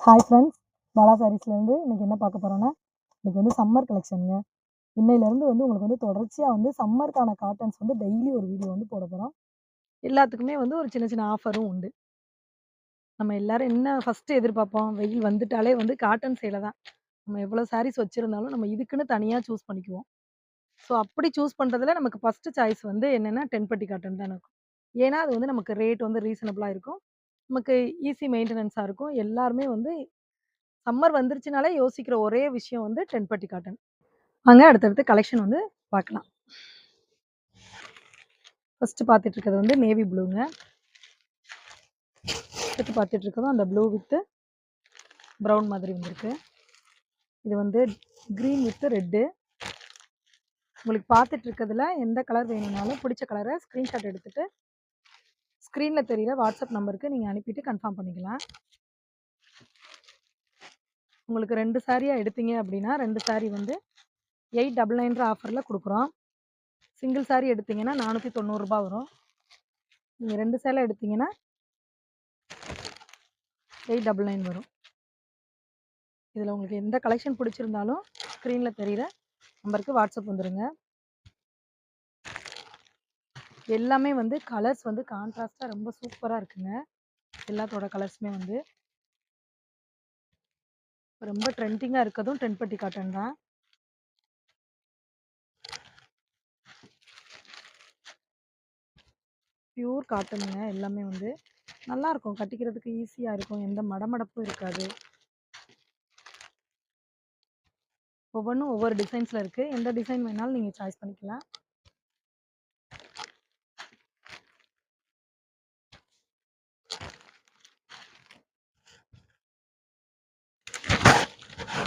Hi friends, Bala சாரீஸ்லேருந்து இன்றைக்கி என்ன பார்க்க போகிறோன்னா, இன்றைக்கி வந்து சம்மர் கலெக்ஷனுங்க. இன்னையிலேருந்து வந்து உங்களுக்கு வந்து தொடர்ச்சியாக வந்து சம்மருக்கான காட்டன்ஸ் வந்து டெய்லி ஒரு வீடியோ வந்து போட போகிறோம். எல்லாத்துக்குமே வந்து ஒரு சின்ன சின்ன ஆஃபரும் உண்டு. நம்ம எல்லாரும் என்ன ஃபஸ்ட்டு எதிர்பார்ப்போம், வெயில் வந்துட்டாலே வந்து காட்டன் சேலை தான். நம்ம எவ்வளோ சாரீஸ் வச்சுருந்தாலும் நம்ம இதுக்குன்னு தனியாக சூஸ் பண்ணிக்குவோம். ஸோ அப்படி சூஸ் பண்ணுறதுல நமக்கு ஃபஸ்ட்டு சாய்ஸ் வந்து என்னென்னா டென்பட்டி காட்டன் தான் இருக்கும். ஏன்னா அது வந்து நமக்கு ரேட் வந்து ரீசனபிளாக இருக்கும். நமக்கு ஈஸி மெயின்டெனன்ஸாக இருக்கும். எல்லாருமே வந்து சம்மர் வந்துருச்சுனாலே யோசிக்கிற ஒரே விஷயம் வந்து டென்பட்டி காட்டன். வாங்க அடுத்தடுத்து கலெக்ஷன் வந்து பார்க்கலாம். ஃபர்ஸ்ட்டு பார்த்துட்டு இருக்கிறது வந்து நேவி ப்ளூங்க. அடுத்து பார்த்துட்டு இருக்கிறதும் அந்த ப்ளூ வித் ப்ரௌன் மாதிரி வந்திருக்கு. இது வந்து க்ரீன் வித் ரெட்டு. உங்களுக்கு பார்த்துட்டு இருக்கிறதுல எந்த கலர் வேணும்னாலும் பிடிச்ச கலரை ஸ்க்ரீன்ஷாட் எடுத்துகிட்டு ஸ்க்ரீனில் தெரிகிற வாட்ஸ்அப் நம்பருக்கு நீங்கள் அனுப்பிட்டு கன்ஃபார்ம் பண்ணிக்கலாம். உங்களுக்கு 2 சாரியாக எடுத்தீங்க அப்படின்னா 2 சாரி வந்து 899 ஆஃபரில் கொடுக்குறோம். சிங்கிள் சாரி எடுத்தீங்கன்னா ரூ. 490 வரும். நீங்கள் 2 சேலை எடுத்தீங்கன்னா 899 வரும். இதில் உங்களுக்கு எந்த கலெக்ஷன் பிடிச்சிருந்தாலும் ஸ்க்ரீனில் தெரிகிற நம்பருக்கு வாட்ஸ்அப் வந்துடுங்க. எல்லாமே வந்து கலர்ஸ் வந்து கான்ட்ராஸ்டாக ரொம்ப சூப்பராக இருக்குங்க. எல்லாத்தோட கலர்ஸுமே வந்து ரொம்ப ட்ரெண்டிங்காக இருக்கிறதும் டென்பட்டி காட்டன் தான். பியூர் காட்டனுங்க. எல்லாமே வந்து நல்லாயிருக்கும், கட்டிக்கிறதுக்கு ஈஸியாக இருக்கும், எந்த மடமடப்பும் இருக்காது. ஒவ்வொன்றும் ஒவ்வொரு டிசைன்ஸில் இருக்குது. எந்த டிசைன் வேணாலும் நீங்கள் சாய்ஸ் பண்ணிக்கலாம்.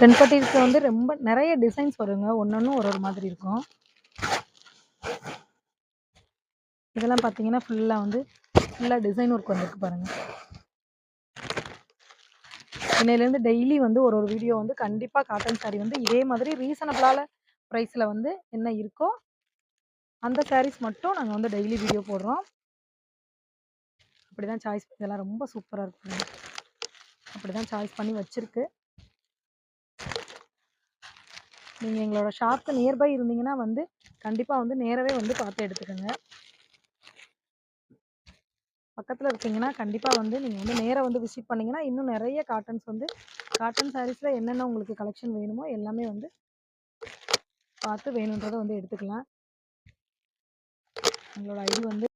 டென்பட்டிக்கு வந்து ரொம்ப நிறைய டிசைன்ஸ் வருங்க. ஒன்று ஒரு மாதிரி இருக்கும். இதெல்லாம் பார்த்தீங்கன்னா ஃபுல்லாக டிசைன் ஒர்க் வந்துருக்கு பாருங்கள். இன்னையிலேருந்து டெய்லி வந்து ஒரு வீடியோ வந்து கண்டிப்பாக காட்டன் சாரீ வந்து இதே மாதிரி ரீசனபிளான ப்ரைஸில் வந்து என்ன இருக்கோ அந்த சாரீஸ் மட்டும் நாங்கள் வந்து டெய்லி வீடியோ போடுறோம். அப்படி தான் சாய்ஸ். இதெல்லாம் ரொம்ப சூப்பராக இருக்குங்க. அப்படி தான் சாய்ஸ் பண்ணி வச்சுருக்கு. நீங்கள் எங்களோட ஷாப்க்கு நியர்பை இருந்தீங்கன்னா வந்து கண்டிப்பாக வந்து நேராகவே வந்து பார்த்து எடுத்துக்கோங்க. பக்கத்தில் இருக்கீங்கன்னா கண்டிப்பாக வந்து நீங்கள் வந்து நேராக வந்து விசிட் பண்ணிங்கன்னா இன்னும் நிறைய காட்டன் சாரீஸில் என்னென்ன உங்களுக்கு கலெக்ஷன் வேணுமோ எல்லாமே வந்து பார்த்து வேணுன்றதை வந்து எடுத்துக்கலாம். எங்களோட ஐடி வந்து